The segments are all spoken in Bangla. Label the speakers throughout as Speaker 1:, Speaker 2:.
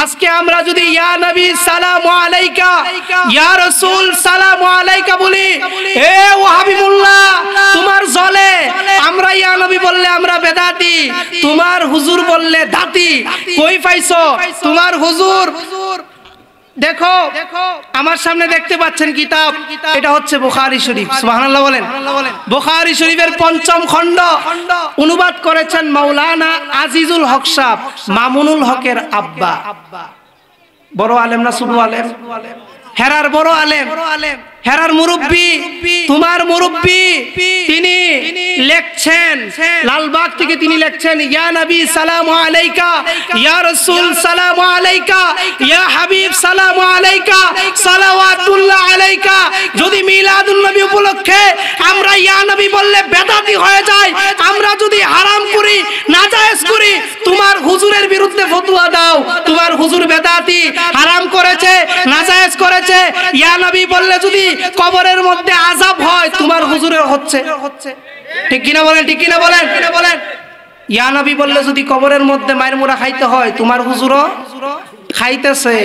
Speaker 1: আজকে আমরা যদি ইয়া নবী সালামু আলাইকা, ইয়া রাসূল সালামু আলাইকা বলি, এ ওয়াহাবি মোল্লা তোমার জলে, আমরা ইয়া নবী বললে আমরা বেদাতি, তোমার হুজুর বললে দাতি, কই পাইছো তোমার হুজুর? দেখো আমার সামনে দেখতে পাচ্ছেন কিতাব, এটা হচ্ছে বুখারী শরীফ। সুবহানাল্লাহ বলেন। বুখারী শরীফের ৫ম খণ্ড অনুবাদ করেছেন মাওলানা আজিজুল হক সাহেব, মামুনুল হকের আব্বা। বড় আলেম না ছোট আলেম? হেরার বড় আলেম, হেরার মুরব্বী, তোমার মুরব্বী। তিনি লেখছেন, লালবাগ থেকে তিনি লেখছেন, ইয়া নবী সালামু আলাইকা, ইয়া রাসূল সালামু আলাইকা, ইয়া হাবিব সালামু আলাইকা, সালাওয়াতুল্লাহ আলাইকা। যদি মিলাদুন নবী উপলক্ষে আমরা ইয়া নবী বললে বেদাতি হয়ে যায়, আমরা যদি হারাম করি, নাজায়েজ করি, তোমার হুজুরের বিরুদ্ধে ফতোয়া দাও, তোমার হুজুর বেদাতি, হারাম করেছে, নাজায়েজ করেছে। ইয়া নবী বললে যদি কবরের মধ্যে আযাব হয়, তোমার হুজুরের হচ্ছে, ঠিক কিনা বলেন? ঠিক কিনা বলেন? ইয়া নবী বললে যদি কবরের মধ্যে মায়ের মুড়া খাইতে হয়, তোমার হুজুরও খাইতেছে।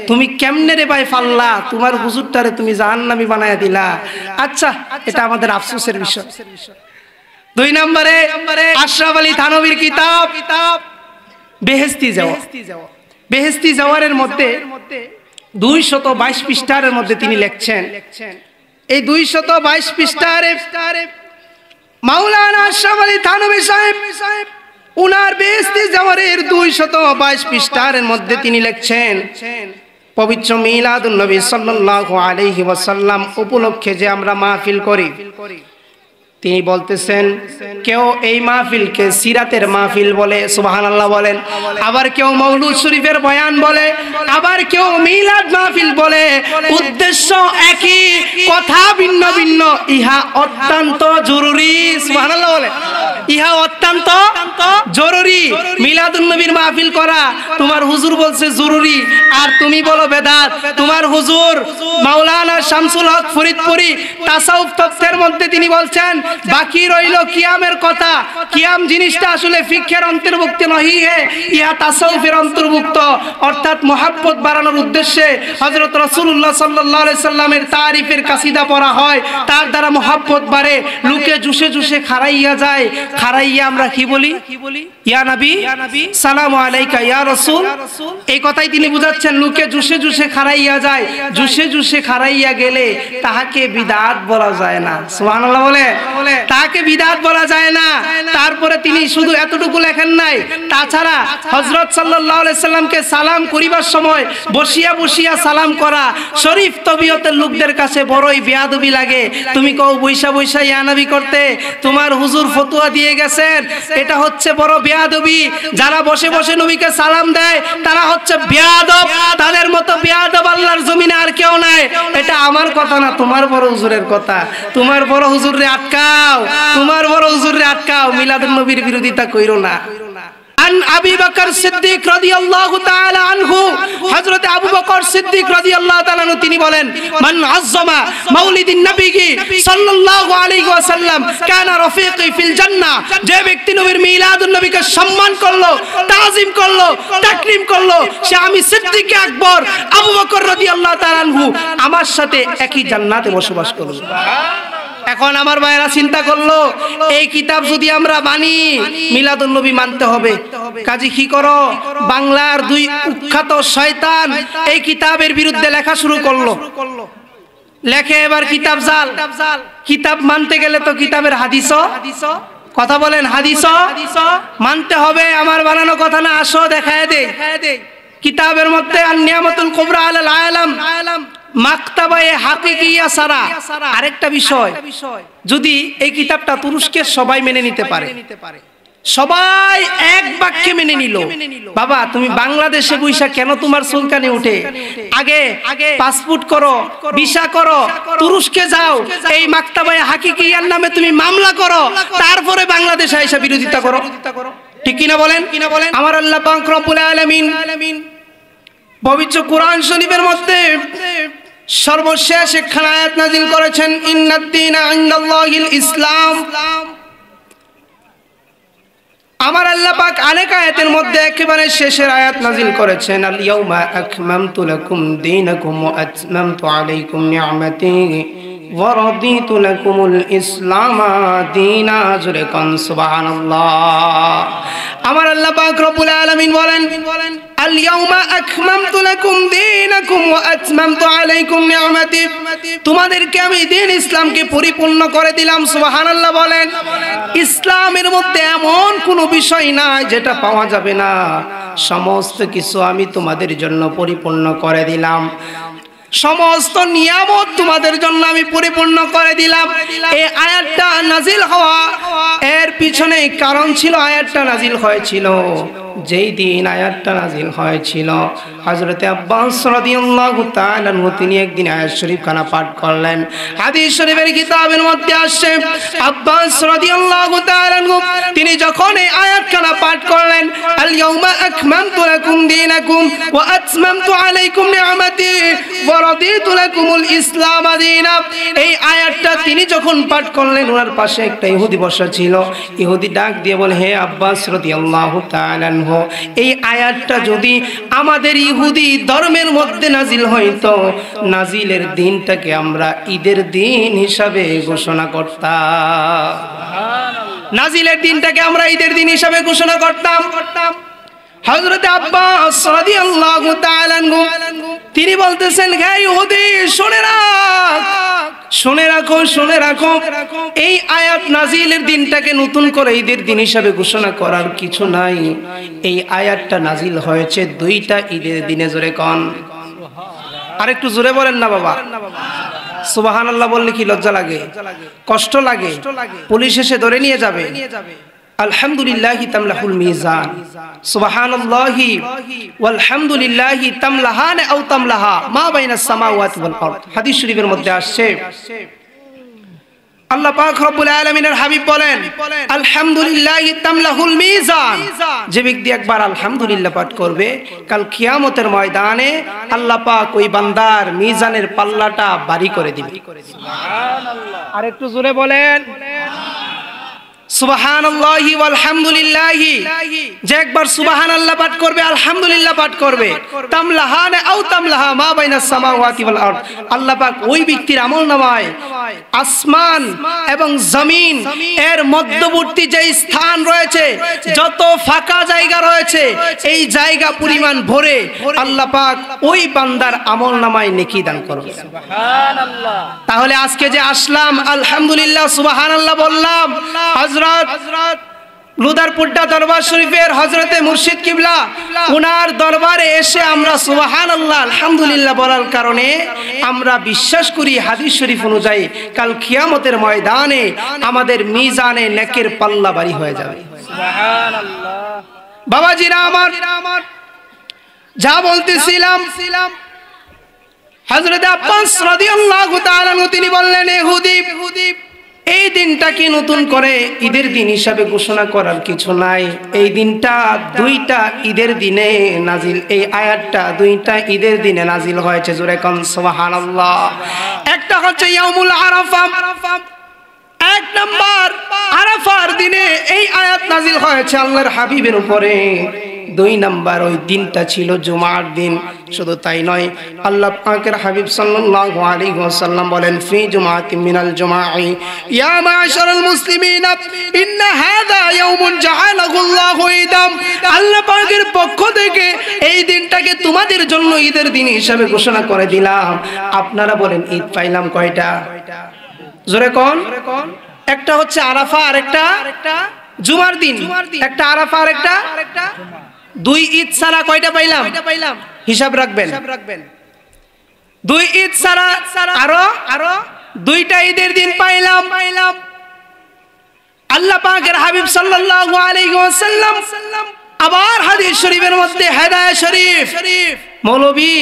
Speaker 1: তুমি কেমনে রে ভাই ফাল্লা, তোমার হুজুরটারে তুমি জাহান্নামী বানায়া দিলা। আচ্ছা, এটা আমাদের আফসোসের বিষয়। ২ নম্বরে আশরাফ আলী থানভীর কিতাব বেহেশতি যাওয়া। বেহেশতি যাওয়ারের মধ্যে ২২২ পৃষ্ঠার মধ্যে তিনি লিখছেন, এই ২২২ পৃষ্ঠার মাওলানা আশরাফ আলী থানভী সাহেব উনার বেহেশতি যাওয়ারের ২২২ পৃষ্ঠার মধ্যে তিনি লিখছেন, পবিত্র মিলাদুন নবী সাল্লাল্লাহু আলাইহি ওয়াসাল্লাম উপলক্ষে যে আমরা মাহফিল করি, তিনি বলতেছেন কেউ এই মাহফিলকে সিরাতের মাহফিল বলে, সুবহানাল্লাহ বলেন। আবার কেউ মাওলুদ শরীফের বয়ান বলে, আবার কেউ মিলাদ মাহফিল বলে। উদ্দেশ্য একই, কথা ভিন্ন ভিন্ন। ইহা অত্যন্ত জরুরি, সুবহানাল্লাহ বলে। ইহা অত্যন্ত জরুরি। মিলাদুন নবীর মাহফিল করা তোমার হুজুর বলছে জরুরি, আর তুমি বলো বেদাত। তোমার হুজুর মাওলানা শামসুল হক ফরিদপুরি তাসাউফ তত্ত্বের মধ্যে তিনি বলছেন, বাকি রইল কিয়ামের কথা। কিয়াম জিনিসটা আসলে ফিকহের অন্তর্ভুক্ত নহি হে, ইহা তাসাউফের অন্তর্ভুক্ত। অর্থাৎ মহাব্বত বাড়ানোর উদ্দেশ্যে হযরত রাসূলুল্লাহ সাল্লাল্লাহু আলাইহি সাল্লামের তারিফের কাসিদা পড়া হয়, তার দ্বারা মহাব্বত বাড়ে। লোকে জুসে জুসে খারাইয়া যায়, খারাইয়া আমরা কি বলি? ইয়া নবী সালামু আলাইকা, ইয়া রাসূল। এই কথাই তিনি বুঝাচ্ছেন, লোকে জুসে জুসে খারাইয়া যায়। জুসে জুসে খারাইয়া গেলে তাহাকে বিদআত বলা যায় না, সুবহানাল্লাহ বলে। তাকে বিদআত বলা যায় না। তারপরে তিনি শুধু এতটুকু লেখেন নাই, তাছাড়া হযরত সাল্লাল্লাহু আলাইহি সাল্লামকে সালাম করিবার সময় বসিয়া বসিয়া সালাম করা শরীফ তবিয়তের লোকদের কাছে বড়ই বেয়াদবি লাগে। তুমি কও বৈশা বৈশা ইয়া নবী করতে, তোমার হুজুর ফতোয়া দিয়ে গেছেন, এটা হচ্ছে বড় বেয়াদবি। যারা বসে বসে নবীকে সালাম দেয় তারা হচ্ছে বেয়াদব, তাদের মতো বেয়াদব আল্লাহর জমিনে আর কেউ নাই। এটা আমার কথা না, তোমার বড় হুজুরের কথা। তোমার বড় হুজুরে আটকাও, তোমার বড় হুজুরে আটকাও, মিলাদুন নবীর বিরোধিতা কইরো না। আন আবি বকর সিদ্দিক রাদিয়াল্লাহু তাআলা আনহু, হযরত আবু বকর সিদ্দিক রাদিয়াল্লাহু তাআলা আনহু তিনি বলেন, মান আযযামা মাউলিদিন নবী সাল্লাল্লাহু আলাইহি ওয়াসাল্লাম কানা রফিকি ফিল জান্নাহ। যে ব্যক্তি নবীর মিলাদুন নবীকে সম্মান করলো, তাজিম করলো, তাকরীম করলো, সে আমি সিদ্দিক আকবর আবু বকর রাদিয়াল্লাহু তাআলা আনহু আমার সাথে একই জান্নাতে বসবাস করবে। এখন আমার ভাইরা চিন্তা করলো, এই কিতাব যদি আমরা মানি, মিলাদুন নবী মানতে হবে। কাজী কি করো, বাংলার 2 কুখ্যাত শয়তান এই কিতাবের বিরুদ্ধে লেখা শুরু করলো। লেখে এবার কিতাব জাল। কিতাব মানতে গেলে তো কিতাবের হাদিসও, কথা বলেন, হাদিসও মানতে হবে। আমার বানানো কথা না, আসো দেখায় দে। কিতাবের মধ্যে আন-নিয়ামাতুল কুবরা আলাল আলাম মাকতাবায়ে হাকিকিয়া সারা। আরেকটা বিষয়, যদি এই কিতাবটা তুরস্কের সবাই মেনে নিতে পারে, সবাই এক বাক্যে মেনে নিল, বাবা তুমি বাংলাদেশে বইসা কেন তোমার চুলকানি উঠে? আগে পাসপোর্ট করো, ভিসা করো, তুরস্কে যাও, এই মাকতাবায়ে হাকিকিয়ার নামে তুমি মামলা করো, তারপরে বাংলাদেশে এসে বিরোধিতা করো। ঠিক কিনা বলেন? আমার আল্লাহ পাক রব্বুল আলামিন পবিত্র কোরআন শরীফের মধ্যে সর্বশেষ একখানা আয়াত নাযিল করেছেন, ইন্নাদ দীনা ইনদাল্লাহিল ইসলাম। আমার আল্লাহ পাক অনেক আয়াতের মধ্যে একেবারে শেষের আয়াত নাজিল করেছেন, আল ইয়াউমা আকমালতু লাকুম দীনাকুম ওয়া আতমামতু আলাইকুম নি'মাতি ওয়া রাদিতু লাকুমুল ইসলাম দীনা। জোরে কোন সুবহানাল্লাহ। আমার আল্লাহ পাক রব্বুল আলামিন বলেন, আল ইয়াউমা আকমালতু লাকুম দীনাকুম ওয়া আতমামতু আলাইকুম নি'মাতি, তোমাদেরকে আমি দ্বীন ইসলামকে পরিপূর্ণ করে দিলাম। সুবহানাল্লাহ বলেন। ইসলামের মধ্যে এমন কোনো বিষয় নাই যেটা পাওয়া যাবে না, সমস্ত কিছু আমি তোমাদের জন্য পরিপূর্ণ করে দিলাম, সমস্ত নিয়ামত তোমাদের জন্য আমি পরিপূর্ণ করে দিলাম। এই আয়াতটা নাজিল হওয়া এর পিছনে কারণ ছিল, আয়াতটা নাজিল হয়েছিল যেই দিন আয়াতটা নাজিল হয়েছিল, হযরতে আব্বাস রাদিয়াল্লাহু তাআলা আনহু তিনি একদিন আয়াত শরীফ খানা পাঠ করলেন। হাদিস শরীফের কিতাবের মধ্যে আসছে, আব্বাস রাদিয়াল্লাহু তাআলা আনহু তিনি যখন এই আয়াত খানা পাঠ করলেন, আল ইয়াউমা আকমালতু লাকুম দীনাকুম ওয়া আতমামতু আলাইকুম নি'মাতি ওয়া রাদিতু লাকুমুল ইসলাম দীনা, এই আয়াতটা তিনি যখন পাঠ করলেন, ওনার পাশে একটা ইহুদি বসা ছিল। ইহুদি ডাক দিয়ে বলে, হে আব্বাস রাদিয়াল্লাহু তাআলা আনহু, এই আয়াতটা যদি আমাদের ইহুদি ধর্মের মধ্যে নাজিল হইতো, নাজিলের দিনটাকে আমরা ঈদের দিন হিসাবে ঘোষণা করতাম। নাজিলের দিনটাকে আমরা ঈদের দিন হিসাবে ঘোষণা করতাম। হযরতে আব্বাস রাদিয়াল্লাহু তাআলা আনহু তিনি বলতেছেন, হে ইহুদি শুনে রাখ, শুনে রাখো, শুনে রাখো, এই আয়াত নাজিলের দিনটাকে নতুন করে ঈদের দিন হিসাবে ঘোষণা করার কিছু নাই। এই আয়াতটা নাজিল হয়েছে দুইটা ঈদের দিনে। জোরে কোন, আর একটু জোরে বলেন না বাবা। সুবহানাল্লাহ বললে কি লজ্জা লাগে, কষ্ট লাগে, পুলিশ এসে ধরে নিয়ে যাবে। আলহামদুলিল্লাহি তামলাহুল মিজান, সুবহানাল্লাহি ওয়ালহামদুলিল্লাহি তামলাহান আও তামলাহা মা বাইনাস সামাওয়াতি ওয়াল আরদ। হাদিস শরীফের মধ্যে আসছে, আল্লাহ পাক রব্বুল আলামিনের হাবিব বলেন, আলহামদুলিল্লাহি তামলাহুল মিজান, যে ব্যক্তি একবার আলহামদুলিল্লাহ পাঠ করবে, কাল কিয়ামতের ময়দানে আল্লাহ পাক ওই বান্দার মিজানের পাল্লাটা ভারী করে দিবে। সুবহানাল্লাহ, আর একটু জোরে বলেন সুবহানাল্লাহি ওয়ালহামদুলিল্লাহি, যে একবার সুবহানাল্লাহ পাঠ করবে, আলহামদুলিল্লাহ পাঠ করবে, তামলাহান আও তামলাহা মা বাইনাস সামাওয়াতি ওয়াল আরদ, আল্লাহ পাক ওই ব্যক্তির আমলনামায় আসমান এবং জমিন এর মধ্যবর্তী যে স্থান রয়েছে, যত ফাঁকা জায়গা রয়েছে, এই জায়গা পরিমাণ ভরে আল্লাহ পাক ওই বান্দার আমলনামায় নেকি দান করবে। সুবহানাল্লাহ। তাহলে আজকে যে আসলাম, আলহামদুলিল্লাহ সুবহানাল্লাহ বললাম, হযরত লুদারপুরটা দরবার শরীফের হযরতে মুর্শিদ কিবলা ওনার দরবারে এসে আমরা সুবহানাল্লাহ আলহামদুলিল্লাহ বলার কারণে আমরা বিশ্বাস করি হাদিস শরীফ অনুযায়ী কাল কিয়ামতের ময়দানে আমাদের মিজানে নেকের পাল্লা ভারী হয়ে যাবে। সুবহানাল্লাহ। বাবাজিরা আমার, যা বলতেছিলাম, হযরতে আব্বাস রাদিয়াল্লাহু তাআলা তিনি বললেন, ইহুদি এই দিনটাকে নতুন করে ঈদের দিন হিসাবে ঘোষণা করার কিছু নাই। এই দিনটা দুইটা ঈদের দিনে নাজিল, এই আয়াতটা দুইটা ঈদের দিনে নাজিল হয়েছে। জোরে কোন সুবহানাল্লাহ। একটা হচ্ছে ইয়াউমুল আরাফা, এক নাম্বার আরাফার দিনে এই আয়াত নাজিল হয়েছে আল্লাহর হাবিবের উপরে। দুই নাম্বার ওই দিনটা ছিল জুমার দিন। শুধু তাই নয়, আল্লাহ পাকের হাবিব সাল্লাল্লাহু আলাইহি ওয়াসাল্লাম বলেন, ফি জুমাতিন মিনাল জুমাই ইয়া মা'শারাল মুসলিমিন ইন্না হাযা ইয়াউমুন জাআলাহু আল্লাহু ঈদাম, আল্লাহ পাকের পক্ষ থেকে এই দিনটাকে তোমাদের জন্য ঈদের দিন হিসাবে ঘোষণা করে দিলাম। আপনারা বলেন ঈদ পাইলাম কয়টা? জোরে কোন। একটা হচ্ছে আরাফা, আর একটা জুমার দিন। একটা আরাফা আর একটা দুই ঈদ ছাড়া কয়টা পাইলাম? হিসাব রাখবেন। দুই ঈদ ছাড়া আরো দুইটা ঈদের দিন পাইলাম। আল্লাহ পাকের হাবিব সাল্লাল্লাহু আলাইহি ওয়াসাল্লাম আবার হাদিস শরীফের মধ্যে হেদায়েত শরীফ, মৌলভী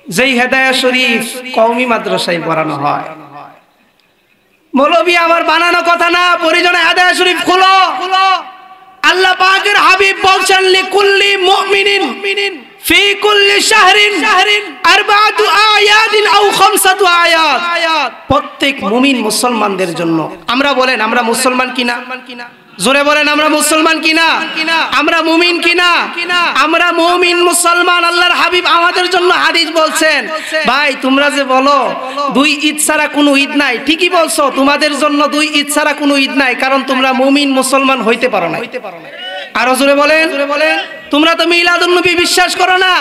Speaker 1: যেই হেদায়েত শরীফ কওমি মাদ্রাসায় পড়ানো হয়, মৌলভী আমার বানানো কথা না, পরিজনে হেদায়েত শরীফ খুলো। আল্লাহ পাকের হাবিব বলছেন, লিকুল্লি মুমিনিন ফি কুল্লি শাহরিন আরবাআতু আয়াতিন আও খামসাতু আয়াত, প্রত্যেক মুমিন মুসলমানদের জন্য। আমরা বলেন আমরা মুসলমান কিনা? জোরে বলেন আমরা মুসলমান কিনা, আমরা মুমিন কিনা, আমরা মুমিন মুসলমান। আল্লাহর হাবিব আমাদের জন্য হাদিস বলছেন, ভাই তোমরা যে বলো দুই ঈদ ছাড়া কোনো ঈদ নাই, ঠিকই বলছো, তোমাদের জন্য দুই ঈদ ছাড়া কোনো ঈদ নাই, কারণ তোমরা মুমিন মুসলমান হইতে পারো না। আরো জোরে বলেন, তোমরা তো মিলাদুন নবী বিশ্বাস করো না,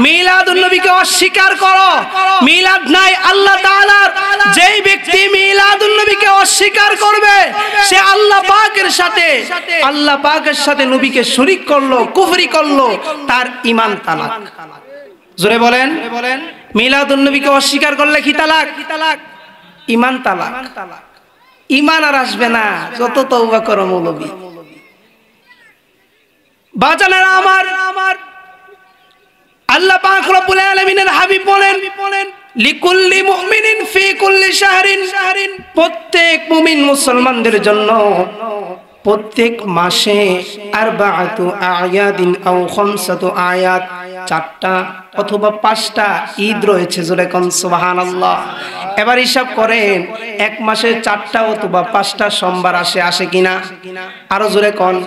Speaker 1: মিলাদুন নবীকে অস্বীকার করো। মিলাদ নাই আল্লাহ তাআলার। যেই ব্যক্তি মিলাদুন নবীকে অস্বীকার করবে সে আল্লাহ পাকের সাথে নবীকে শরীক করলো, কুফরি করলো, তার ঈমান তালাক। জোরে বলেন, মিলাদুন নবীকে অস্বীকার করলে কি তালাক? ঈমান তালাক। ঈমান আর আসবে না যত তওবা করো মৌলবী। বাজানেরা আমার, আল্লাহ পাক রব্বুল আলামিনের হাবিব বলেন, লিকুল্লি মুমিনিন ফি কুল্লি শাহরিন, প্রত্যেক মুমিন মুসলমানদের জন্য প্রত্যেক মাসে আরবাআতু আয়াদিন আও খামসাতু আয়াত, 4টা অথবা 5টা ঈদ রয়েছে। জোরে কোন সুবহানাল্লাহ। এবার হিসাব করেন, এক মাসে 4টা অথবা 5টা সোমবার আসে কিনা? আরো জোরে কোন।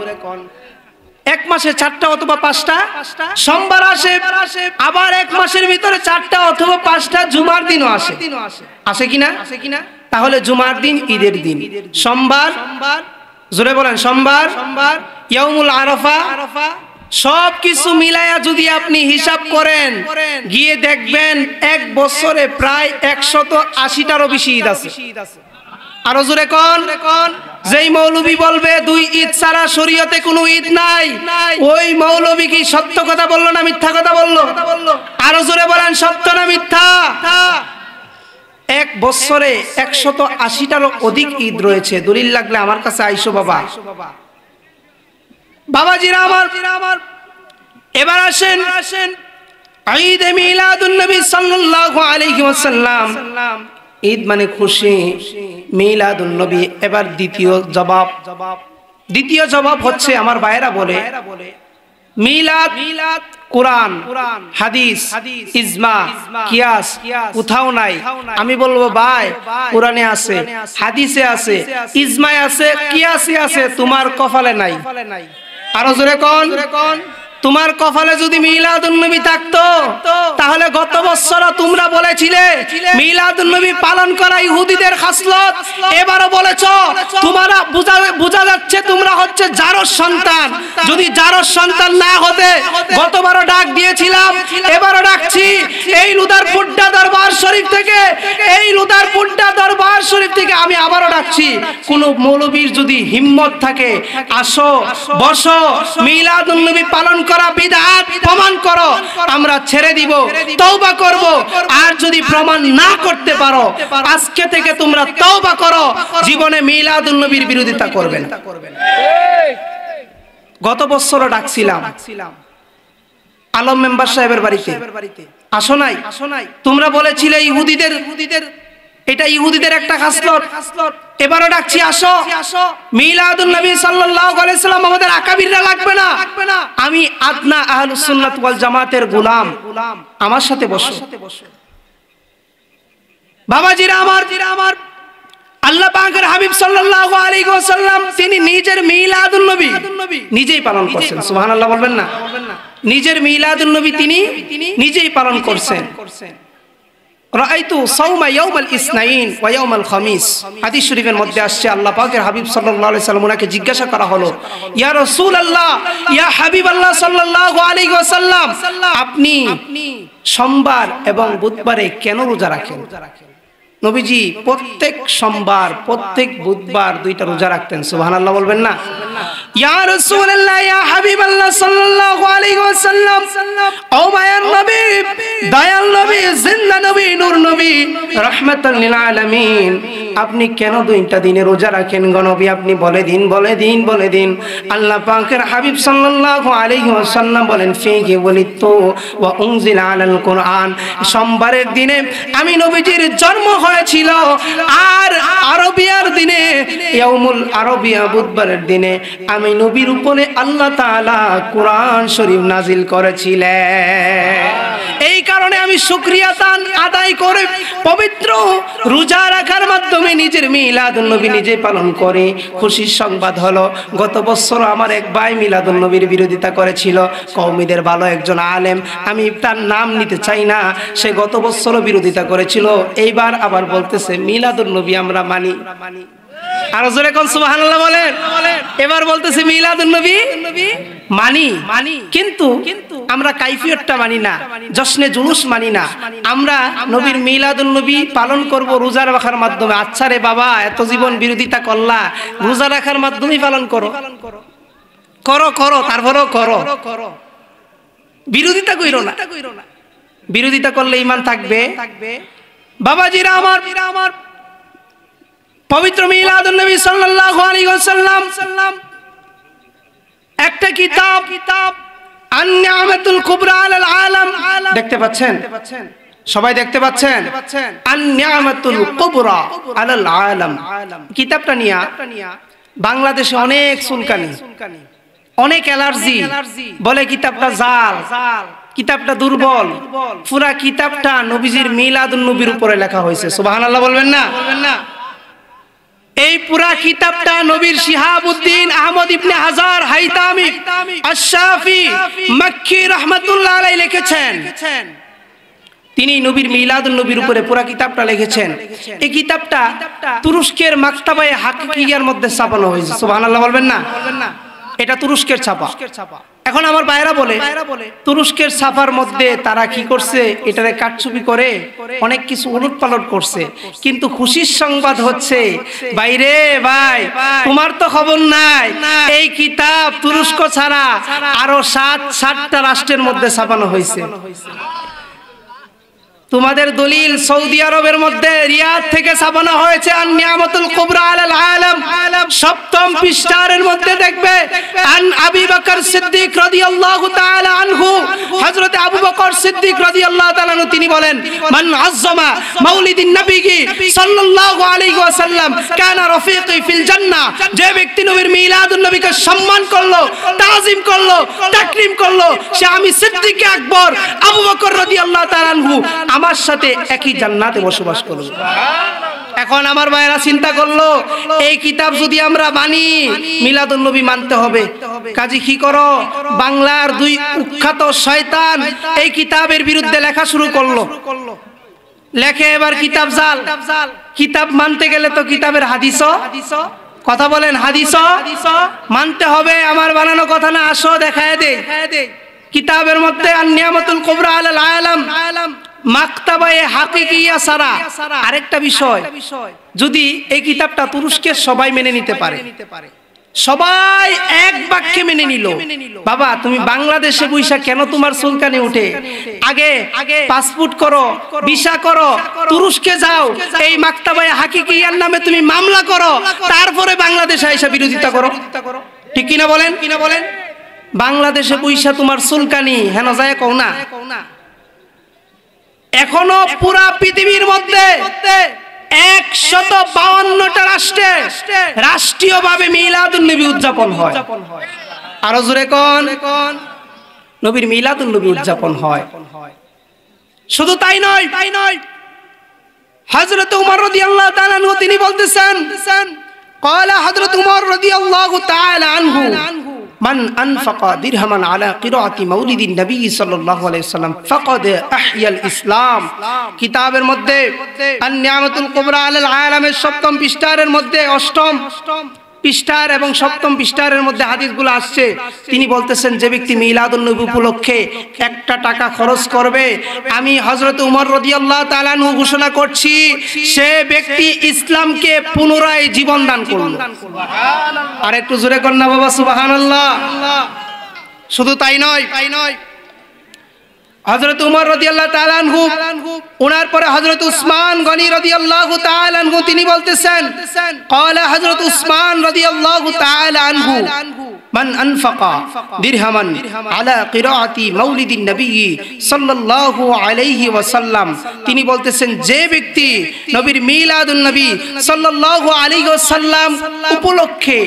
Speaker 1: এক মাসে 4টা অথবা 5টা সোমবার আসে, আবার এক মাসের ভিতরে 4টা অথবা 5টা জুমার দিনও আসে কিনা? তাহলে জুমার দিন ঈদের দিন, সোমবার, জোরে বলেন সোমবার, ইয়াউমুল আরাফা, সব কিছু মিলায়া যদি আপনি হিসাব করেন, গিয়ে দেখবেন এক বছরে প্রায় 180টারও বেশি ঈদ আছে। আরো জোরে কোন। যেই মৌলবী বলবে দুই ঈদ ছাড়া শরীয়তে কোনো ঈদ নাই, ওই মৌলবী কি সত্য কথা বললো না মিথ্যা কথা বললো? আরো জোরে বলেন, সত্য না মিথ্যা? এক বছরে 180টারও অধিক ঈদ রয়েছে। দলিল লাগলে আমার কাছে আইসো বাবা। বাবাজিরা আমার, এবার আসেন ঈদ এ মিলাদুন নবী সাল্লাল্লাহু আলাইহি ওয়াসাল্লাম। ঈদ মানে খুশি, মিলাদুন নবী। এবার দ্বিতীয় জবাব হচ্ছে, আমার ভাইরা বলে মিলাদ কোরআন, হাদিস, ইজমা, কিয়াস কোথাও নাই। আমি বলবো ভাই, কোরআনে আছে, হাদিসে আছে, ইজমায় আছে, কিয়াসে আছে, তোমার কপালে নাই। আরো জোরে কোন। তোমার কপালে যদি মিলাদুন নবী থাকতো তাহলে গত বছর তোমরা বলেছিলে মিলাদুন নবী পালন করা ইহুদিদের খাসলত, এবারও বলেছো। তোমরা বোঝা যাচ্ছে তোমরা হচ্ছে জারর সন্তান। যদি জারর সন্তান না হতে গতবারও ডাক দিয়েছিলাম, এবারও ডাকছি। এই লুদারপুড্ডা দরবার শরীফ থেকে আমি আবারও ডাকছি, কোন মৌলবীর যদি হিম্মত থাকে আসো, বসো, মিলাদুন নবী পালন করা বিদআত প্রমাণ করো, আমরা ছেড়ে দিব, তওবা করব। আর যদি প্রমাণ না করতে পারো, আজকে থেকে তোমরা তওবা করো, জীবনে মিলাদুন নবীর বিরোধিতা করবে না। গত বছরও ডাকছিলাম আলম মেম্বার সাহেবের বাড়িতে, আসো নাই? তোমরা বলেছিলে ইহুদিদের এটা ইহুদিদের একটা খাসলত, এবারও ডাকছি আসো। মিলাদুন নবী সাল্লাল্লাহু আলাইহি সাল্লাম আমাদের আকাবিররা লাগবে না, আমি আদনা আহলুস সুন্নাত ওয়াল জামাতের গোলাম, আমার সাথে বসো। বাবাজিরা আমার, আল্লাহ পাকের হাবিব সাল্লাল্লাহু আলাইহি ওয়াসাল্লাম তিনি নিজের মিলাদুন নবী নিজেই পালন করছেন। সুবহানাল্লাহ বলবেন না? নিজের মিলাদুন নবী তিনি নিজেই পালন করছেন। রাআইতু সাওমা ইয়াউমাল ইসনাইন ওয়া ইয়াউমাল খামিস, হাদিস শরীফের মধ্যে আসছে আল্লাহ পাকের হাবিব সাল্লাল্লাহু আলাইহি সাল্লাম ওনাকে জিজ্ঞাসা করা হলো, ইয়া রাসূলুল্লাহ, ইয়া হাবিবাল্লাহ সাল্লাল্লাহু আলাইহি ওয়াসাল্লাম, আপনি সোমবার এবং বুধবারে কেন রোজা রাখেন? নবীজি প্রত্যেক সোমবার প্রত্যেক বুধবার 2টা রোজা রাখতেন। সুবহানাল্লাহ বলবেন না? ইয়া রাসূলুল্লাহ, ইয়া হাবিবাল্লাহ সাল্লাল্লাহু আলাইহি ওয়াসাল্লাম, ও মায়ার নবী, দয়াল নবী, জিন্দা নবী, নূর নবী, রাহমাতাল লিল আলামিন, আপনি কেন 2টা দিনে রোজা রাখেন গো নবী? আপনি বলে দিন। আল্লাহ পাকের হাবিব সাল্লাল্লাহু আলাইহি ওয়াসাল্লাম বলেন, ফিহি ওয়ালিদতু ওয়া উনজিলা আলাল কুরআন, সোমবারের দিনে আমি নবীজির জন্ম হয়েছিল, আর আরবিয়ার দিনে ইয়াউমুল আরবিয়া বুধবারের দিনে আমি নবীর উপরে আল্লাহ তাআলা কোরআন শরীফ নাজিল করেছিলেন। এই কারণে আমি আমি শুকরিয়া দান আদায় করে পবিত্র রোজা রাখার মাধ্যমে নিজের মিলাদুন নবী নিজে পালন করে। খুশির সংবাদ হলো গত বছর আমার এক ভাই মিলাদুন নবীর বিরোধিতা করেছিল, কওমিদের ভালো একজন আলেম, আমি তার নাম নিতে চাই না, সে গত বছরও বিরোধিতা করেছিল, এইবার আবার বলতেছে মিলাদুন নবী আমরা মানি। আর জোরে কোন সুবহানাল্লাহ বলেন। এবার বলতেছে মিলাদুন নবী মানি, কিন্তু আমরা কাইফিয়তটা মানি না, জশ্নে জুলুস মানি না। আমরা নবীর মিলাদুন নবী পালন করব রোজা রাখার মাধ্যমে। আচ্ছা রে বাবা, এত জীবন বিরোধিতা করলা, রোজা রাখার মাধ্যমেই পালন করো, করো করো, তারপরেও করো, বিরোধিতা কইরো না। বিরোধিতা করলে ঈমান থাকবে? বাবাজিরা আমার, পবিত্র মিলাদুন নবী সাল্লাল্লাহু আলাইহি ওয়াসাল্লাম একটা কিতাব আন-নি'মাতুল কুবরা আলাল আলাম, দেখতে পাচ্ছেন? সবাই দেখতে পাচ্ছেন? আন-নি'মাতুল কুবরা আলাল আলাম কিতাবটা নিয়া বাংলাদেশে অনেক চুলকানি, অনেক অ্যালার্জি, বলে কিতাবটা জাল, কিতাবটা দুর্বল। পুরা কিতাবটা নবীজির মিলাদুন নবীর উপরে লেখা হয়েছে। সুবহানাল্লাহ বলবেন না? এই পুরা কিতাবটা নবীর শিহাবউদ্দিন আহমদ ইবনে হাজার হাইতামি আশ-শাফি মক্কি রাহমাতুল্লাহ আলাইহি লিখেছেন। তিনি নবীর মিলাদুন নবীর উপরে পুরা কিতাবটা লিখেছেন। এই কিতাবটা তুরস্কের মাকতাবায়ে হাকিকিয়ার মধ্যে ছাপানো হয়েছে। সুবহানাল্লাহ বলবেন না? এটা তুরস্কের ছাপা। এখন আমার ভাইরা বলে তুরস্কের ছাপার মধ্যে তারা কি করছে, এটারে কাটছবি করে অনেক কিছু উলটপালট করছে। কিন্তু খুশির সংবাদ হচ্ছে বাইরে ভাই, তোমার তো খবর নাই, এই কিতাব তুরস্ক ছাড়া আরো 7টা রাষ্ট্রের মধ্যে ছাপানো হয়েছে। তোমাদের দলিল সৌদি আরবের মধ্যে রিয়াদ থেকে ছাপানো হয়েছে আন-নি'মাতুল কুবরা আলাল আলাম, 7ম পৃষ্ঠার মধ্যে দেখবে আন আবি বকর সিদ্দিক রাদিয়াল্লাহু তাআলা আনহু, হযরত আবু বকর সিদ্দিক রাদিয়াল্লাহু তাআলা আনহু তিনি বলেন, মান আযযামা মাউলিদিন নবী সাল্লাল্লাহু আলাইহি ওয়াসাল্লাম কানা রাফিকি ফিল জান্নাহ, যে ব্যক্তি নবীর মিলাদুন নবীকে সম্মান করলো, তাজিম করলো, তাকরীম করলো, সে আমি সিদ্দিক আকবর আবু বকর রাদিয়াল্লাহু তাআলা আনহু আমার সাথে একই জান্নাতে বসবাস করবে। এখন আমার ভাইরা চিন্তা করলো, এই কিতাব যদি আমরা মানি, মিলাদুন নবী মানতে হবে। কাজী কি করো, বাংলার 2 কুখ্যাত শয়তান এই কিতাবের বিরুদ্ধে লেখা শুরু করলো। লেখে এবার কিতাব জাল। কিতাব মানতে গেলে তো কিতাবের হাদিসও, কথা বলেন, হাদিসও মানতে হবে। আমার বানানো কথা না, আসো দেখায় দে। কিতাবের মধ্যে আন-নি'মাতুল কুবরা আলাল আলাম মাকতাবায়ে হাকিকিয়া ছাড়া আরেকটা বিষয়, যদি এই কিতাবটা তুরস্কের সবাই মেনে নিতে পারে, সবাই এক বাক্যে মেনে নিল, বাবা তুমি বাংলাদেশে বইসা কেন তোমার চুলকানি উঠে, আগে পাসপোর্ট করো, ভিসা করো, তুরস্কে যাও, এই মাকতাবায়ে হাকিকিয়ার নামে তুমি মামলা করো, তারপরে বাংলাদেশে আইসা বিরোধিতা করো। ঠিক কিনা বলেন? বাংলাদেশে বইসা তোমার চুলকানি হেন যায় কও না। এখনো পুরা পৃথিবীর মধ্যে 152টা রাষ্ট্রে রাষ্ট্রীয়ভাবে মিলাদুন নবী উদযাপন হয়। আরো জোরে কোন, নবীর মিলাদুন নবী উদযাপন হয়। শুধু তাই নয়, হযরত উমর রাদিয়াল্লাহু তাআলা আনহু তিনি বলতেছেন, قال হযরত উমর রাদিয়াল্লাহু তাআলা আনহু মান আনফাকা দিরহামান আলা কিরাআতি মাউলিদিন নবী সাল্লাল্লাহু আলাইহি ওয়াসাল্লাম ফাকাদ আহইয়াল ইসলাম। কিতাবের মধ্যে আন-নি'মাতুল কুবরা আলাল আলামের 7ম পৃষ্ঠার মধ্যে 8ম পৃষ্ঠার এবং 7ম পৃষ্ঠার মধ্যে হাদিসগুলো আসছে। তিনি বলতেছেন, যে ব্যক্তি মিলাদুন নবী উপলক্ষে 1টা টাকা খরচ করবে, আমি হযরত উমর রাদিয়াল্লাহু তাআলা আনহু ঘোষণা করছি, সে ব্যক্তি ইসলামকে পুনরায় জীবন দান করল। সুবহানাল্লাহ। আর একটু জোরে কর না বাবা, সুবহানাল্লাহ। শুধু তাই নয়, হযরত উমর রাদিয়াল্লাহু তাআলা আনহু, ওনার পরে হযরত উসমান গনি রাদিয়াল্লাহু তাআলা আনহু তিনি বলতেছেন, قال হযরত উসমান রাদিয়াল্লাহু তাআলা আনহু মান আনফাকা দিরহামান আলা কিরাআতি মাউলিদিন নবী সাল্লাল্লাহু আলাইহি ওয়াসাল্লাম, তিনি বলতেছেন যে ব্যক্তি নবীর মিলাদুন নবী সাল্লাল্লাহু আলাইহি ওয়াসাল্লাম উপলক্ষে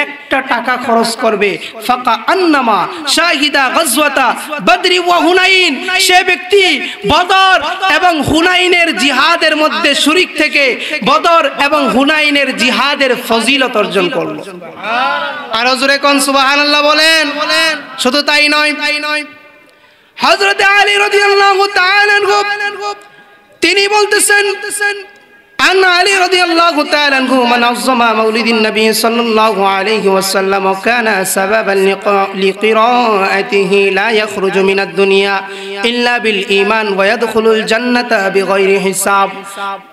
Speaker 1: একটা টাকা খরচ করবে, ফাকা আন্নামা শাহিদা গজওয়াতা বদরি ওয়া হুনাইন, সে ব্যক্তি বদর এবং হুনাইনের জিহাদের মধ্যে শরীক থেকে বদর এবং হুনাইনের জিহাদের ফজিলত অর্জন করলো। আর হুজুরে কোন সুবহানাল্লাহ বলেন। শুধু তাই নয়, হযরত আলী রাদিয়াল্লাহু তাআলা আনহু তিনি বলতেছেন, عن علي رضي الله تعالى عنه من عظم مولد النبي صلى الله عليه وسلم وكان سببا لقراءته لا يخرج من الدنيا إلا بالإيمان ويدخل الجنة بغير حساب।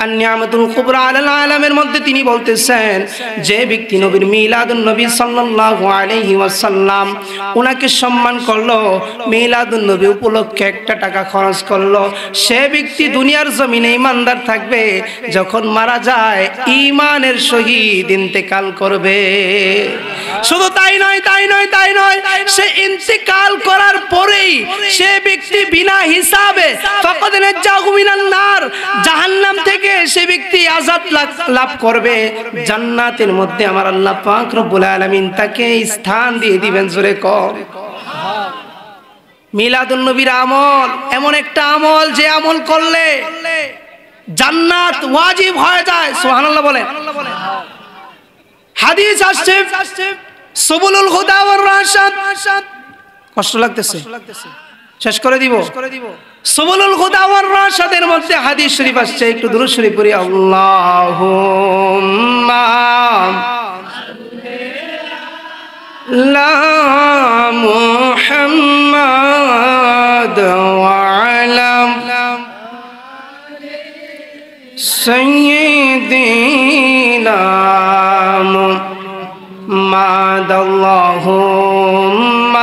Speaker 1: النعمة الكبرى على العالم মধ্যে তিনি বলতেছেন যে ব্যক্তি নবীর মিলাদুন নবী সাল্লাল্লাহু আলাইহি ওয়াসাল্লাম ওনাকে সম্মান করলো, মিলাদুন নবী উপলক্ষে একটা টাকা খরচ করলো, সে ব্যক্তি দুনিয়ার জমিনে ঈমানদার থাকবে, যখন মারা যায় ঈমানের সহিত ইন্তেকাল করবে। শুধু তাই নয়, সে ইন্তেকাল করার পরেই সে ব্যক্তি বিনা হিসাবে ফাকাদ নাজাহু মিনান নার, জাহান্নাম থেকে সে ব্যক্তি আযাদ লাভ করবে, জান্নাতের মধ্যে আমার আল্লাহ পাক রব্বুল আলামিন তাকে স্থান দিয়ে দিবেন। জোরে কর। মিলাদুন নবীর আমল এমন একটা আমল যে আমল করলে জান্নাত ওয়াজিব হয়ে যায়। সুবহানাল্লাহ বলেন। হাদিস আসছে সুবুলুল হুদা ওয়ার রাশাদ, কষ্ট লাগতেছে, শেষ করে দিব। সুবুলুল হুদা ওয়ার রাশাদের মধ্যে হাদিস শরীফ আসছে, একটু দুরূদ শরীফ পড়ি। আল্লাহুম্মা লা মুহাম্মাদ ওয়া আলা سيدنا محمد اللهم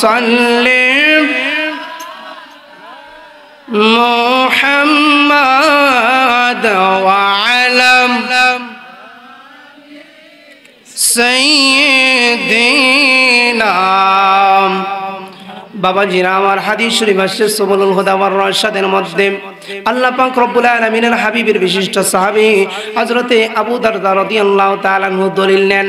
Speaker 1: صل محمد وعلى سيدنا বাবা জিরা আমার হাদিস শরীফ আসছে সুবুলুল হুদা ওয়ার রাশাদের মধ্যে আল্লাহ পাক রব্বুল আলামিনের হাবিবের বিশিষ্ট সাহাবী হযরতে আবু দারদা রাদিয়াল্লাহু তাআলা আনহু দলিল নেন।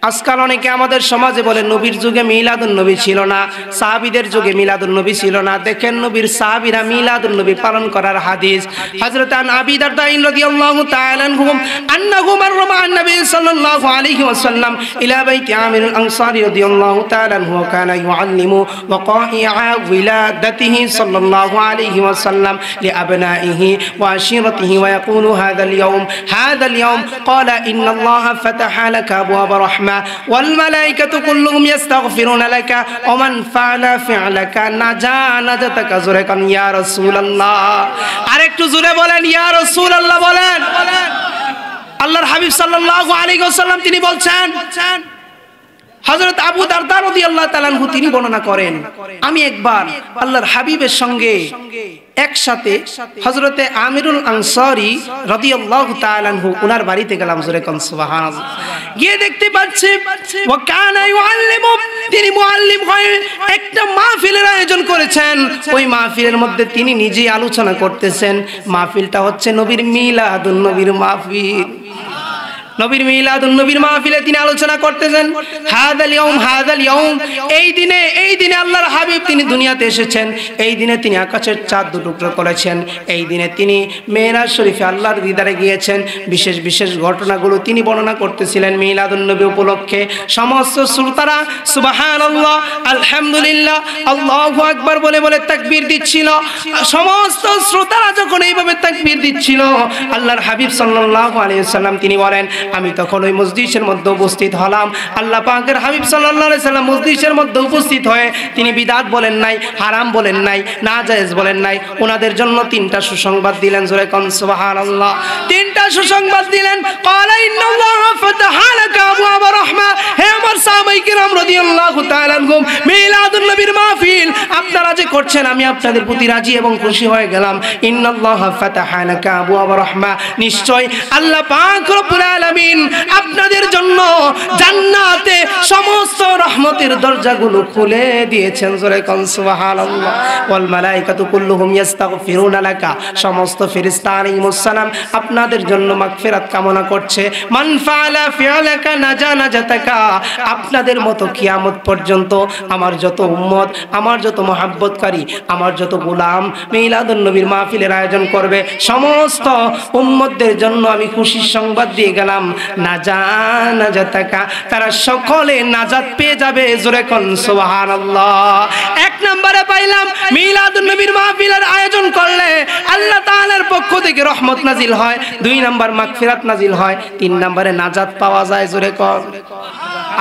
Speaker 1: আজকাল অনেকে আমাদের সমাজে বলে নবীর যুগে মিলাদুন নবী ছিল না, সাহাবীদের যুগে মিলাদুন নবী ছিল না। দেখেন নবীর সাহাবীরা মিলাদুন নবী পালন করার হাদিস। হযরত আবি দারদা রাদিয়াল্লাহু তাআলা আনহু আন্নাহু মাররা মা'আন নবী সাল্লাল্লাহু আলাইহি ওয়াসাল্লাম ইলা বাইতি আমির আল আনসারী রাদিয়াল্লাহু তাআলা আনহু কানা ইউআল্লিমু ওয়াকাইআ উলাদাতিহি সাল্লাল্লাহু আলাইহি ওয়াসাল্লাম লিআবনাইহি ওয়া আশিরাতিহি ওয়া ইয়াকুলু হাযাল ইয়াওম ক্বালা ইন্নাল্লাহা ফাতাহা লাকা আবওয়াব রাহমা والملائكة كلهم يستغفرون لك ومن فعل فعلك نجا نجتك زرقا يا رسول الله। আরেকটু জোরে বলেন ইয়া রাসূলুল্লাহ বলেন। আল্লাহর হাবিব সাল্লাল্লাহু আলাইহি ওয়াসাল্লাম তিনি বলছেন, হযরত আবু দারদা রাদিয়াল্লাহু তাআলা আনহু তিনি বর্ণনা করেন, আমি একবার আল্লাহর হাবিবের সঙ্গে একসাথে হযরতে আমিরুল আনসারী রাদিয়াল্লাহু তাআলা আনহু ওনার বাড়িতে গেলাম। জোরে কোন সুবহানাল্লাহ। গিয়ে দেখতে পাচ্ছি ওয়া কানা ইউআল্লিমু, তিনি মুআল্লিম হয়ে একটা মাহফিলের আয়োজন করেছেন। ওই মাহফিলের মধ্যে তিনি নিজেই আলোচনা করতেছেন। মাহফিলটা হচ্ছে নবীর মিলাদুন নবীর মাহফিল। নবীর মিলাদুন নবীর মাহফিলে তিনি আলোচনা করতেছেন হাযাল ইয়াউম, এই দিনে আল্লাহর হাবিব তিনি দুনিয়াতে এসেছেন, এই দিনে তিনি আকাশের চাঁদ দুটুকরো করেছেন, এই দিনে তিনি মেরাজ শরীফে আল্লাহর দিদারে গিয়েছেন। বিশেষ বিশেষ ঘটনাগুলো তিনি বর্ণনা করতেছিলেন মিলাদুন নবী উপলক্ষে। সমস্ত শ্রোতারা সুবহানাল্লাহ আলহামদুলিল্লাহ আল্লাহু আকবার বলে বলে তাকবীর দিচ্ছিল। সমস্ত শ্রোতারা যখন এইভাবে তাকবীর দিচ্ছিল, আল্লাহর হাবিব সাল্লাল্লাহু আলাইহি ওয়াসাল্লাম তিনি বলেন, আমি তখন ওই মসজিদের মধ্যে উপস্থিত হলাম। আল্লাহ পাকের হাবিব সাল্লাল্লাহু আলাইহি সাল্লাম মসজিদের মধ্যে উপস্থিত হয়ে তিনি বিদআত বলেন নাই, হারাম বলেন নাই, নাজায়েজ বলেন নাই, ওনাদের জন্য তিনটা সুসংবাদ দিলেন। জোরে কোন সুবহানাল্লাহ। তিনটা সুসংবাদ দিলেন। ক্বালা ইন্নাল্লাহা ফাতাহা লাকা আবওয়াব রাহমা, হে আমার সাহাবায়ে কিরাম রাদিয়াল্লাহু তাআলা আনহুম, মিলাদুন নবীর মাহফিল আপনারা যে করছেন আমি আপনাদের প্রতি রাজি এবং খুশি হয়ে গেলাম। ইন্নাল্লাহা ফাতাহা লাকা আবওয়াব রাহমা, নিশ্চয় আল্লাহ পাক রব্বুল আলামিন আলামিন আপনাদের জন্য জান্নাতে সমস্ত রহমতের দরজাগুলো খুলে দিয়েছেন। জোরে কোন সুবহানাল্লাহ। ওয়াল মালাইকাতু কুল্লুহুম ইস্তাগফিরুনা লাকা, সমস্ত ফেরেশতা আলাইহিমুস সালাম আপনাদের জন্য মাগফিরাত কামনা করছে। মান ফাআলা ফিআলাকা নাজা নাজাতাকা, আপনাদের মতো কিয়ামত পর্যন্ত আমার যত উম্মত, আমার যত মহব্বতকারী, আমার যত গোলাম মিলাদুন নবীর মাহফিলের আয়োজন করবে, সমস্ত উম্মতদের জন্য আমি খুশির সংবাদ দিয়ে গেলাম, নাজা নাজাতাকা, তারা সকলে নাজাত পেয়ে যাবে। জোরে কোন সুবহানাল্লাহ। এক নম্বরে পাইলাম মিলাদুন নবীর মাহফিলের আয়োজন করলে আল্লাহ তাআলার পক্ষ থেকে রহমত নাজিল হয়, 2 নম্বর মাগফিরাত নাজিল হয়, 3 নম্বরে নাজাত পাওয়া যায়। জোরে কোন,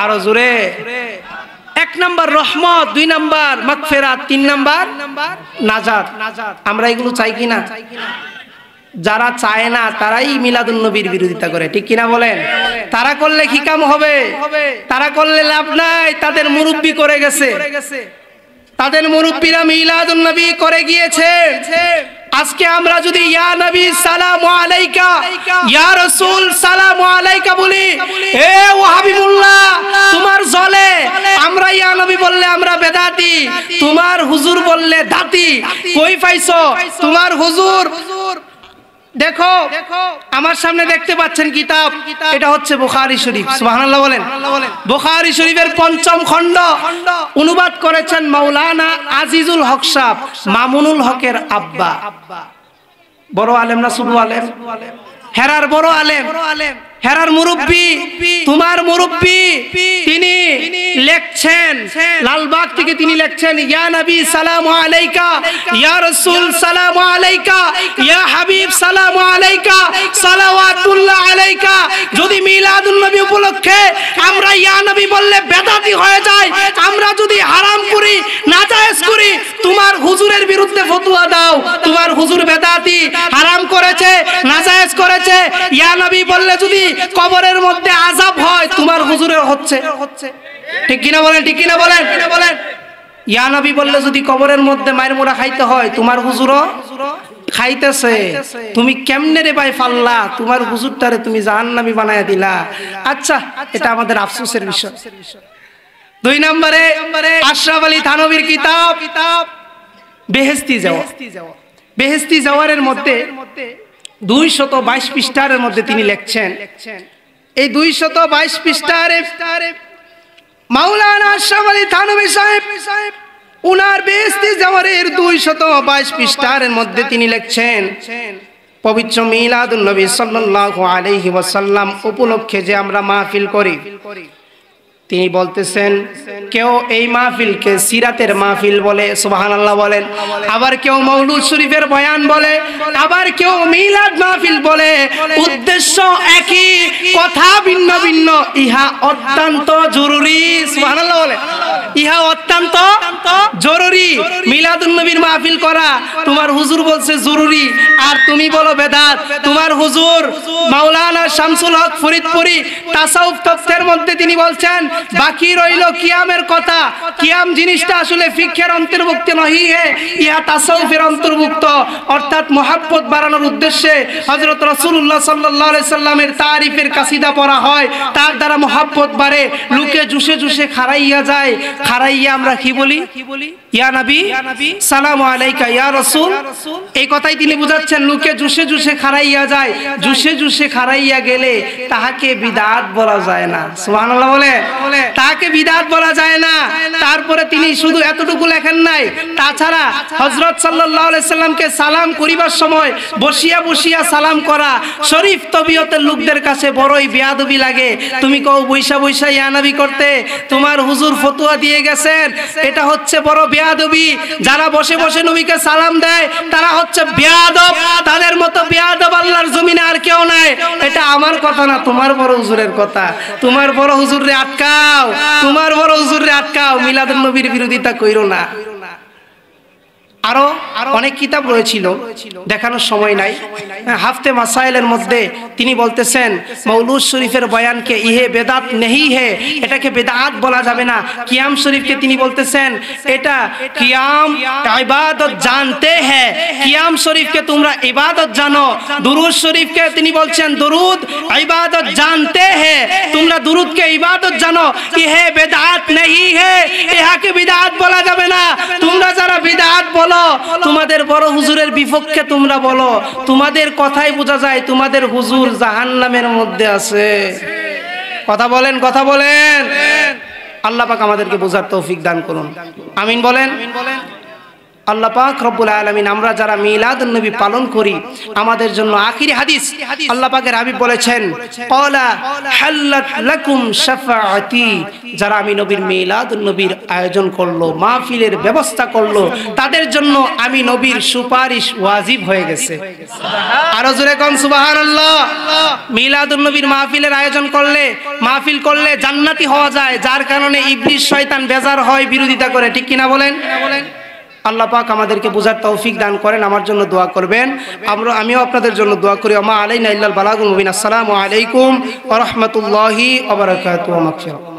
Speaker 1: আরো জোরে। 1 নম্বর রহমত, 2 নম্বর মাগফিরাত, 3 নম্বর নাজাত। আমরা এগুলো চাই কিনা? যারা চায় না তারাই মিলাদুন নবীর বিরোধিতা করে, ঠিক কিনা বলেন? তারা করলে কি কাম হবে? তারা করলে লাভ নাই। তাদের মুরব্বি করে গেছে, তাদের মুরব্বিরা মিলাদুন নবী করে গিয়েছে। আজকে আমরা যদি ইয়া নবী সালামু আলাইকা, ইয়া রাসূল সালামু আলাইকা বলি, এ ওয়াহাবিবুল্লাহ তোমার জলে, আমরা ইয়া নবী বললে আমরা বেদাতি, তোমার হুজুর বললে দাতি, কই পাইছো তোমার হুজুর? দেখো আমার সামনে দেখতে পাচ্ছেন কিতাব, এটা হচ্ছে বুখারী শরীফ। সুবহানাল্লাহ বলেন। বুখারী শরীফের 5ম খণ্ড অনুবাদ করেছেন মাওলানা আজিজুল হক সাহেব, মামুনুল হকের আব্বা। বড় আলেম না ছোট আলেম? হেরার বড় আলেম, হেরার মুরব্বি, তোমার মুরব্বি। তিনি লেখছেন, লালবাগ থেকে তিনি লেখছেন, ইয়া নবী সালামু আলাইকা, ইয়া রাসূল সালামু আলাইকা, ইয়া হাবিব সালামু আলাইকা, সালাওয়াতুল্লাহ আলাইকা। যদি মিলাদুন নবী উপলক্ষে আমরা ইয়া নবী বললে বেদাতি হয়ে যায়, আমরা যদি হারাম করি, নাজায়েজ করি, তোমার হুজুরের বিরুদ্ধে ফতোয়া দাও, তোমার হুজুর বেদাতি, হারাম করেছে, নাজায়েজ করেছে। ইয়া নবী বললে যদি কবরের মধ্যে আযাব হয়, তোমার হুজুরের হচ্ছে, ঠিক কিনা বলেন? ঠিক কিনা বলেন? ইয়া নবী বললে যদি কবরের মধ্যে মায়ের মোড়া খাইতে হয়, তোমার হুজুরও খাইতেছে। তুমি কেমনে রে ভাই ফাল্লা, তোমার হুজুরটারে তুমি জাহান্নামী বানায়া দিলা। আচ্ছা, এটা আমাদের আফসোসের বিষয়। 2 নম্বরে আশরাফ আলী থানভীর কিতাব বেহেশতি যাওয়া। বেহেশতি যাওয়ারের মধ্যে 222 পৃষ্ঠার মধ্যে তিনি লিখছেন, এই 222 পৃষ্ঠার মাওলানা আশরাফ আলী থানভী সাহেব উনার বেহেশতি যাওয়ারের 222 পৃষ্ঠার মধ্যে তিনি লিখছেন, পবিত্র মিলাদুন নবী সাল্লাল্লাহু আলাইহি ওয়াসাল্লাম উপলক্ষে যে আমরা মাহফিল করি, তিনি বলতেছেন কেউ এই মাহফিলকে সিরাতের মাহফিল বলে, সুবহানাল্লাহ বলেন। আবার কেউ মাওলুদ শরীফের বয়ান বলে, আবার কেউ মিলাদ মাহফিল বলে। উদ্দেশ্য একই, কথা ভিন্ন ভিন্ন। ইহা অত্যন্ত জরুরি, সুবহানাল্লাহ বলেন। ইহা অত্যন্ত জরুরি। মিলাদুন নবীর মাহফিল করা তোমার হুজুর বলছে জরুরি, আর তুমি বলো বেদাত। তোমার হুজুর মাওলানা শামসুল হক ফরিদপুরি তাসাউফ তত্ত্বের মধ্যে তিনি বলছেন, বাকি রইল কিয়ামের কথা। কিয়াম জিনিসটা আসলে ফিকহের অন্তর্ভুক্ত নহি হে, ইহা তাসাউফের অন্তর্ভুক্ত। অর্থাৎ মহব্বত বাড়ানোর উদ্দেশ্যে হযরত রাসূলুল্লাহ সাল্লাল্লাহু আলাইহি সাল্লামের তারিফের কাসিদা পড়া হয়, তার দ্বারা মহব্বত বাড়ে। লোকে জুসে জুসে খারাইয়া যায়, খারাইয়া আমরা কি বলি? ইয়া নবী সালামু আলাইকা, ইয়া রাসূল। এই কথাই তিনি বুঝাচ্ছেন, লোকে জুসে জুসে খারাইয়া যায়, জুসে জুসে খারাইয়া গেলে তাহাকে বিদআত বলা যায় না। সুবহানাল্লাহ বলে, তাকে বিদআত বলা যায় না। তারপরে তিনি শুধু এতটুকু লেখেন নাই, তাছাড়া হযরত সাল্লাল্লাহু আলাইহি সাল্লামকে সালাম করিবার সময় বসিয়া বসিয়া সালাম করা শরীফ তবিয়তের লোকদের কাছে বড়ই বেয়াদবি লাগে। তুমি কও বৈশা বৈশা ইয়া নবী করতে, তোমার হুজুর ফতোয়া দিয়ে গেছেন, এটা হচ্ছে বড় বেয়াদবি। যারা বসে বসে নবীকে সালাম দেয় তারা হচ্ছে বেয়াদব, তাদের মতো বেয়াদব আল্লাহর জমিনে আর কেউ নাই। এটা আমার কথা না, তোমার বড় হুজুরের কথা। তোমার বড় হুজুরে আটকাও, তোমার বড় হুজুরে আটকাও, মিলাদুন নবীর বিরোধিতা কইরো না। আরো অনেক কিতাব রয়েছিল, দেখানোর সময় নাই। হাফতে মাসাইলের মধ্যে তিনি বলতেছেন মৌলুদ শরীফের বয়ানকে ইহে বেদাত নেহি হে, এটাকে বেদাত বলা যাবে না। কিয়াম শরীফকে তিনি বলতেছেন এটা কিয়াম ইবাদত জানতে হ্যাঁ, কিয়াম শরীফকে তোমরা ইবাদত জানো। দুরুদ শরীফকে তিনি বলছেন দুরুদ ইবাদত জানতে হ্যাঁ, তোমরা দুরুদকে ইবাদত জানো। ইহে বেদাত নেহি হে, ইহাকে বিদআত বলা যাবে না। তোমরা যারা বিদআত বলো তোমাদের বড় হুজুরের বিপক্ষে তোমরা বলো, তোমাদের কথাই বোঝা যায় তোমাদের হুজুর জাহান্নামের মধ্যে আছে। কথা বলেন, কথা বলেন। আল্লাহ পাক আমাদেরকে বোঝার তৌফিক দান করুন, আমিন বলেন। আল্লাহ পাক রব্বুল আলামিন আমরা যারা মিলাদুন নবী পালন করি আমাদের জন্য আখিরি হাদিস আল্লাহ পাকের হাবিব বলেছেন ক্বালা হাল্লাত লাকুম শাফাআতি, যারা আমি নবীর মিলাদুন নবীর আয়োজন করলো, মাহফিলের ব্যবস্থা করলো, তাদের জন্য আমি নবীর সুপারিশ ওয়াজিব হয়ে গেছে। আরো জোরে কোন সুবহানাল্লাহ। মিলাদুন নবীর মাহফিলের আয়োজন করলে, মাহফিল করলে জান্নাতি হওয়া যায়, যার কারণে ইবলিস শয়তান বেজার হয়, বিরোধিতা করে, ঠিক কিনা বলেন। আল্লাহ পাক আমাদেরকে বুঝার তৌফিক দান করেন। আমার জন্য দোয়া করবেন, আমিও আপনাদের জন্য দোয়া করি। আমা আলাইনা ইল্লাল বালাগুল মুবিন। আসসালামু আলাইকুম ওয়া রাহমাতুল্লাহি ওয়া বারাকাতুহু।